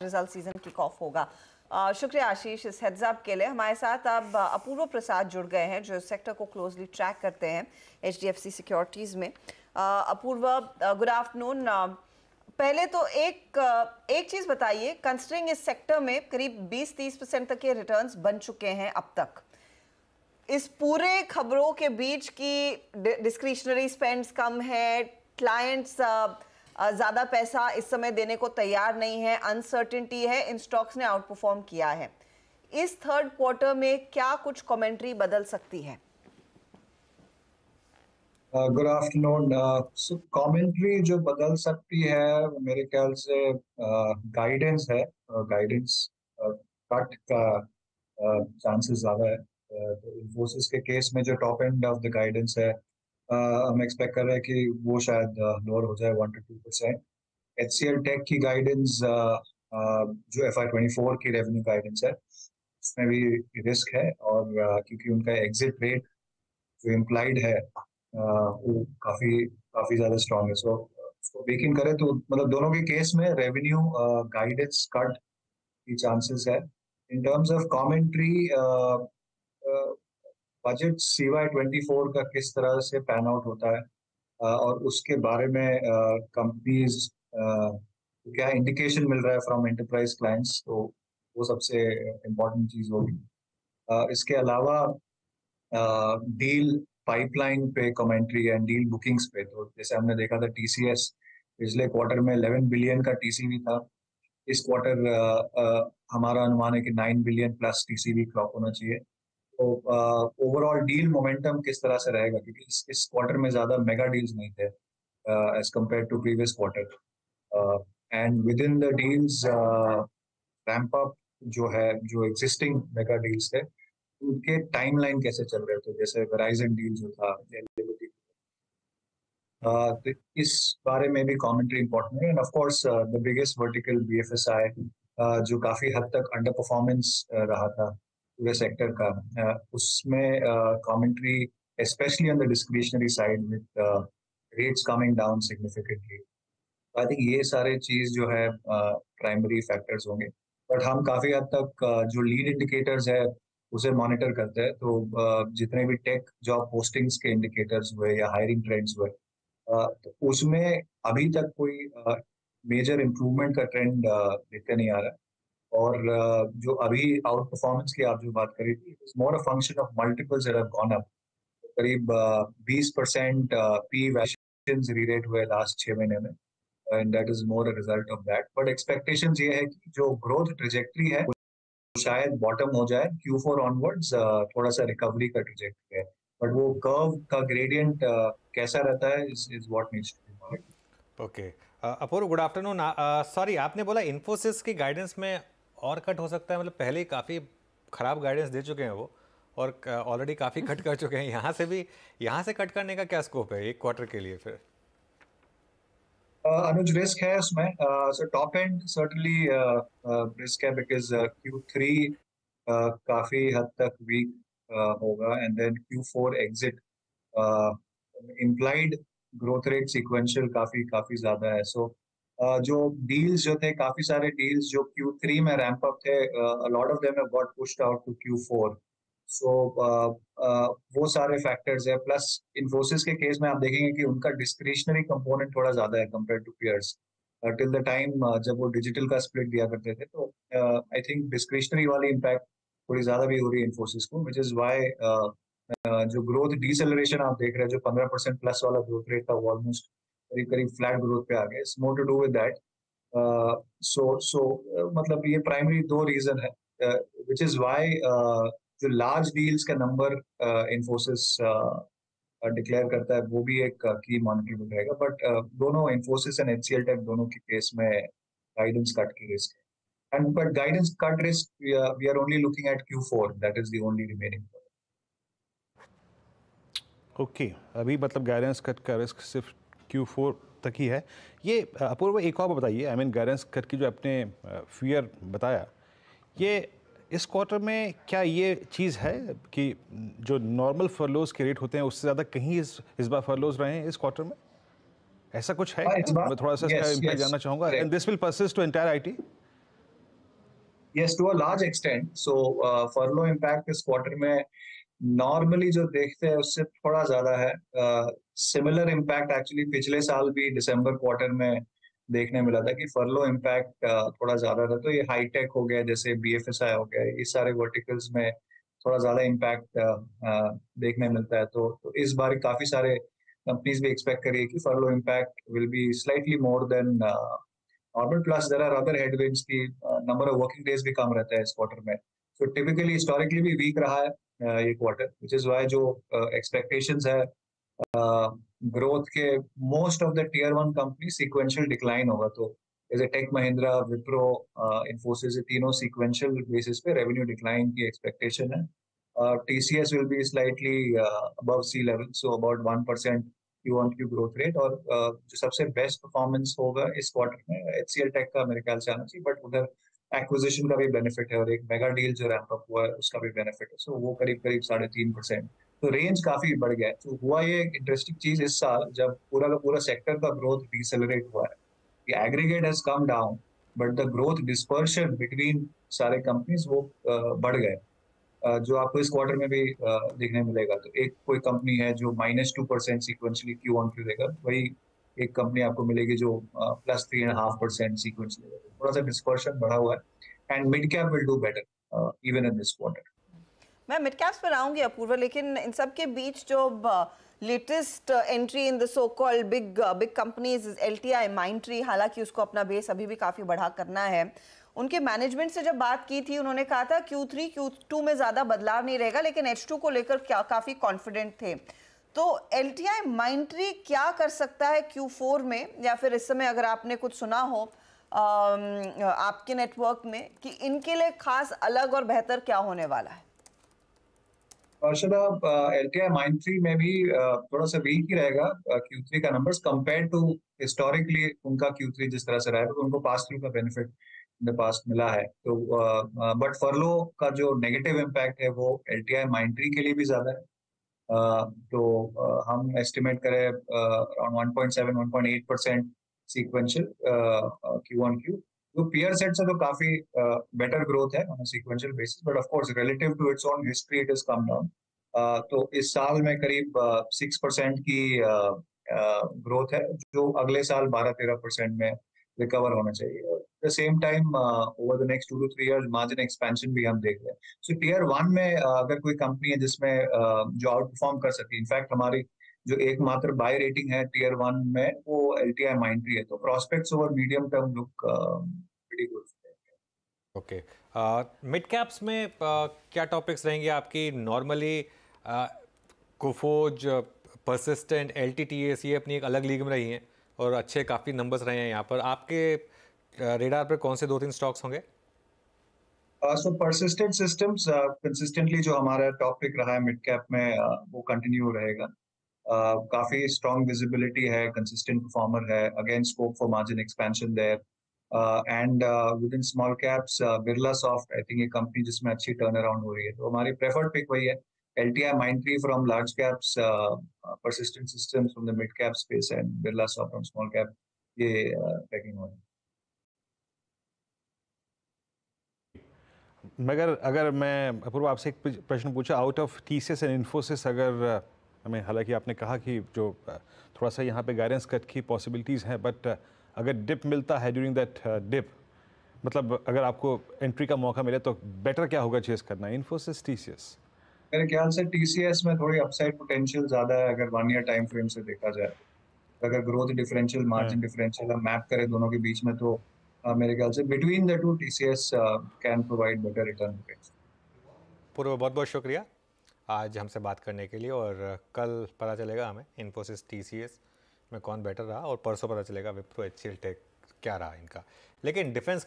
Result season kick off होगा। शुक्रिया आशीष इस हेड्स अप के लिए। हमारे साथ अब अपूर्व प्रसाद जुड़ गए हैं जो सेक्टर को क्लोजली ट्रैक करते हैं HDFC सिक्योरिटीज़ में। अपूर्व, गुड आफ्टरनून। पहले तो एक चीज़ बताइए, कंसिडरिंग इस सेक्टर में करीब 20-30% तक के रिटर्न्स बन चुके हैं अब तक, इस पूरे खबरों के बीच की डिस्क्रिशनरी स्पेंड्स कम है, क्लाइंट्स ज़्यादा पैसा इस समय देने को तैयार नहीं है, अनसर्टेनिटी है, इन स्टॉक्स ने आउट परफॉर्म किया है। इस थर्ड क्वार्टर में क्या कुछ कमेंट्री बदल सकती है? Good afternoon. कमेंट्री जो बदल सकती है मेरे ख्याल से गाइडेंस है। गाइडेंस कट का चांसेस ज़्यादा है। तो इन्फोसिस के केस में जो top end of the guidance है, हम एक्सपेक्ट कर रहे हैं कि वो शायद लोअर हो जाए 1 to 2%। HCL टेक की गाइडेंस जो FY24 की रेवेन्यू गाइडेंस है उसमें भी रिस्क है, और क्योंकि उनका एग्जिट रेट जो इम्प्लाइड है वो काफी काफी ज्यादा स्ट्रांग है। सो उसको बेक इन करें तो मतलब दोनों के केस में रेवेन्यू गाइडेंस कट की चांसेस है। In terms of commentary, budget CY24 का किस तरह से पैन आउट होता है और उसके बारे में कंपनीज क्या इंडिकेशन मिल रहा है फ्रॉम एंटरप्राइज क्लाइंट्स, तो वो सबसे इम्पोर्टेंट चीज होगी। इसके अलावा डील पाइपलाइन पे कमेंट्री एंड डील बुकिंग्स पे, तो जैसे हमने देखा था TCS पिछले क्वार्टर में 11 बिलियन का TCV था। इस क्वार्टर हमारा अनुमान है कि 9 बिलियन प्लस TCV क्लॉक होना चाहिए। तो ओवरऑल डील मोमेंटम किस तरह से रहेगा, क्योंकि इस क्वार्टर में ज्यादा मेगा डील्स नहीं थे as compare to previous quarter. And within the deals ramp up जो है, जो एग्जिस्टिंग मेगा डील्स थे उनके टाइमलाइन कैसे चल रहे थे, जैसे वेराइजन डील जो था, तो इस बारे में भी कमेंट्री इंपॉर्टेंट है। End of course the biggest vertical BFSI जो काफी हद तक अंडर परफॉर्मेंस रहा था पूरे सेक्टर का, उसमें commentary specially on the discretionary side with rates coming down significantly. I think ये सारे चीज जो है प्राइमरी फैक्टर्स होंगे। बट हम काफी हद तक जो लीड इंडिकेटर्स है उसे मॉनिटर करते हैं। तो जितने भी टेक जॉब पोस्टिंग्स के इंडिकेटर्स हुए या हायरिंग ट्रेंड्स हुए, तो उसमें अभी तक कोई मेजर इम्प्रूवमेंट का ट्रेंड देखते नहीं आ रहा है। और जो अभी आउट परफॉर्मेंस की आप जो बात करी थी, it's more a function of multiples that have gone up. करीब 20% पी वैल्यूएशंस रीरेट हुए लास्ट 6 महीने में, and that is more a result of that. But expectations ये है कि जो ग्रोथ ट्रेजेक्टरी है शायद बॉटम हो जाए Q4 ऑनवर्ड्स, थोड़ा सा रिकवरी का ट्रेजेक्टरी है। बट वो कर्व का ग्रेडियंट कैसा रहता है is what needs to be monitored. Okay, Apoorv, good afternoon. Sorry, आपने बोला इन्फोसिस की गाइडेंस में और कट हो सकता है, मतलब पहले ही काफ़ी ख़राब गाइडेंस दे चुके हैं वो, और ऑलरेडी काफ़ी कट कर चुके हैं। यहाँ से कट करने का क्या स्कोप है एक क्वार्टर के लिए फिर? अनुज, रिस्क है उसमें। So top end certainly risk है, बिकॉज Q3 काफी हद तक वीक होगा, and then Q4 exit implied growth rate sequential काफी काफी ज्यादा है। सो जो डील्स जो थे, काफी सारे डील्स जो Q3 में रैंप अप थे, lot of them have got pushed out to Q4। So वो सारे फैक्टर्स है। प्लस इन्फोसिस के केस में आप देखेंगे कि उनका डिस्क्रिशनरी कंपोनेंट थोड़ा ज्यादा है compare to peers. Till the time जब वो डिजिटल का स्प्लिट दिया करते थे, तो आई थिंक डिस्क्रिशनरी वाली इम्पैक्ट थोड़ी ज्यादा भी हो रही है इन्फोसिस को, विच इज वाई जो ग्रोथ डिसेलरेशन आप देख रहे हैं, जो 15% प्लस वाला ग्रोथ रेट था, वो ऑलमोस्ट करीब करीब फ्लैट ग्रोथ पे आ गया। It's more to do with that. So मतलब ये प्राइमरी दो रीजन है, विच इज वाई जो लार्ज डील्स का नंबर इन्फोसिस डिक्लेयर करता है, वो भी एक की मॉनिटरेबल रहेगा। बट दोनों इन्फोसिस एंड HCL टेक दोनों के केस में गाइडेंस कट की रिस्क है। And but guidance cut risk we are only looking at Q4, that is the only remaining. Okay, अभी मतलब गाइडेंस कट का रिस्क सिर्फ Q4 तक ही है। ये अपूर्व, एक और बताइए, आई मीन गाइडेंस कट की जो आपने फियर बताया, ये इस क्वार्टर में क्या ये चीज़ है कि जो नॉर्मल फर्लोज के रेट होते हैं उससे ज़्यादा कहीं इस बार फर्लोज रहे हैं इस क्वार्टर में? ऐसा कुछ है क्या? मैं थोड़ा सा इसका इम्पैक्ट जानना चाहूँगा। And this will persist to entire IT? Yes, to a large extent. So furlough impact इस क्वार्टर में नॉर्मली जो देखते हैं उससे थोड़ा ज्यादा है. सिमिलर इम्पैक्ट एक्चुअली पिछले साल भी दिसंबर क्वार्टर में देखने मिला था कि फर्लो इम्पैक्ट थोड़ा ज्यादा था. तो ये हाईटेक हो गया, जैसे बीएफएसआई हो गया, इस सारे वर्टिकल्स में थोड़ा ज्यादा इम्पैक्ट देखने मिलता है. तो इस बार काफी सारे कंपनीज भी एक्सपेक्ट करिए कि furlough impact will be slightly more than normal. Plus there are other headwinds की नंबर ऑफ वर्किंग डेज भी कम रहता है इस क्वार्टर में. सो टिपिकली हिस्टोरिकली भी वीक रहा है ये क्वार्टर, विच इज वाई जो एक्सपेक्टेशंस है ग्रोथ के most of the tier 1 company sequential decline होगा. तो जैसे टेक महिंद्रा, विप्रो, इन्फोसिस, तीनों सीक्वेंशियल बेसिस पे रेवेन्यू डिक्लाइन की एक्सपेक्टेशन है. TCS will be slightly above sea level, so about 1% Q on Q growth rate. और जो सबसे बेस्ट परफॉर्मेंस होगा इस क्वार्टर में एचसीएल टेक का मेरे ख्याल से आना चाहिए, बट उधर एक्विजिशन का भी बेनिफिट है और एक मेगा डील जो रैंप अप हुआ है उसका भी बेनिफिट है. सो वो करीब करीब 3.5%. तो रेंज काफी बढ़ गया है. तो हुआ ये इंटरेस्टिंग चीज इस साल जब पूरा का पूरा सेक्टर का ग्रोथ डिसेलरेट हुआ है. Aggregate has come down but the growth dispersion between सारे कंपनीज वो बढ़ गए, जो आपको इस क्वार्टर में भी देखने मिलेगा. तो एक कोई कंपनी है जो -2% सीक्वेंशली क्यू ऑन क्यू देगा, वही एक कंपनी आपको मिलेगी जो +3.5% सीक्वेंशली देगा. थोड़ा सा डिस्पर्शन बढ़ा हुआ है and mid cap will do better even in this quarter. मैं मिड कैप्स पर आऊंगी अपूर्व, लेकिन इन सब के बीच जो latest entry in the so called big companies LTI Mindtree, हालांकि उसको अपना बेस अभी भी काफ़ी बढ़ा करना है. उनके मैनेजमेंट से जब बात की थी उन्होंने कहा था Q3 Q2 में ज़्यादा बदलाव नहीं रहेगा, लेकिन H2 को लेकर काफ़ी कॉन्फिडेंट थे. तो एलटीआई माइंडट्री क्या कर सकता है Q4 में, या फिर इस समय अगर आपने कुछ सुना हो आपके नेटवर्क में कि इनके लिए खास अलग और बेहतर क्या होने वाला है? अर्शदा, एलटीआई माइंडट्री में भी थोड़ा सा वीक ही रहेगा Q3 का नंबर्स कंपेयर टू हिस्टोरिकली. उनका Q3 जिस तरह से रहा है तो उनको पास थ्रू का बेनिफिट इन द पास्ट मिला है. तो बट फर्लो का जो नेगेटिव इम्पैक्ट है वो एलटीआई माइंडट्री के लिए भी ज्यादा है. तो हम एस्टिमेट करें around 1.7-1.8% sequential Q on Q. तो पीयर सेट से तो काफी बेटर ग्रोथ है on sequential basis, but of course relative to its own history it is come down. तो इस साल में करीब 6% की ग्रोथ है, जो अगले साल 12-13% में रिकवर होना चाहिए. The same time over the next 2 to 3 years margin expansion भी हम देख रहे हैं. सो टीयर 1 में अगर कोई कंपनी है जिसमें जो आउट परफॉर्म कर सकती है, इनफैक्ट हमारी जो एकमात्र बाय रेटिंग है टीयर 1 में वो एलटीआई माइंडट्री है. तो prospects over medium term look pretty good. Okay, mid caps में क्या टॉपिक्स रहेंगे आपकी? नॉर्मली कोफोज, परसिस्टेंट, एलटीटीएस ये अपनी एक अलग लीग में रही हैं और अच्छे काफ़ी नंबर्स रहे हैं यहाँ पर. आपके रेडार पर कौन से 2-3 स्टॉक्स होंगे? सो परसिस्टेंट सिस्टम्स कंसिस्टेंटली जो हमारा टॉप पिक रहा है मिड कैप में, वो कंटिन्यू रहेगा. काफी स्ट्रॉन्ग विजिबिलिटी है, कंसिस्टेंट परफॉर्मर है, again scope for margin expansion there. And within small caps Birlasoft I think ये कंपनी जिसमें अच्छी टर्न अराउंड हो रही है. तो हमारी प्रेफर्ड पिक वही है, LTI Mindtree from large caps, persistent systems from the mid cap space and Birla soft from small cap. ये पैकिंग हो रही है. मगर अगर मैं अपूर्व आपसे एक प्रश्न पूछा, out of TCS and Infosys, अगर हमें, हालांकि आपने कहा कि जो थोड़ा सा यहाँ पे गाइडेंस कट की पॉसिबिलिटीज़ हैं, बट अगर डिप मिलता है ड्यूरिंग दैट डिप, मतलब अगर आपको एंट्री का मौका मिले तो बेटर क्या होगा चेस करना, इन्फोसिस, टीसीएस? मेरे ख्याल से टीसीएस में थोड़ी अपसाइड पोटेंशियल ज्यादा है अगर 1 year टाइम फ्रेम से देखा जाए. अगर ग्रोथ डिफरेंशियल, मार्जिन डिफरेंशियल हम मैप करें दोनों के बीच में, तो मेरे ख्याल से between the two TCS can provide better return. पूर्व बहुत बहुत शुक्रिया आज हमसे बात करने के लिए, और कल पता चलेगा हमें इन्फोसिस टीसीएस में कौन बेटर रहा, और परसों पता चलेगा विप्रो एचसीएल टेक क्या रहा इनका. लेकिन डिफेंस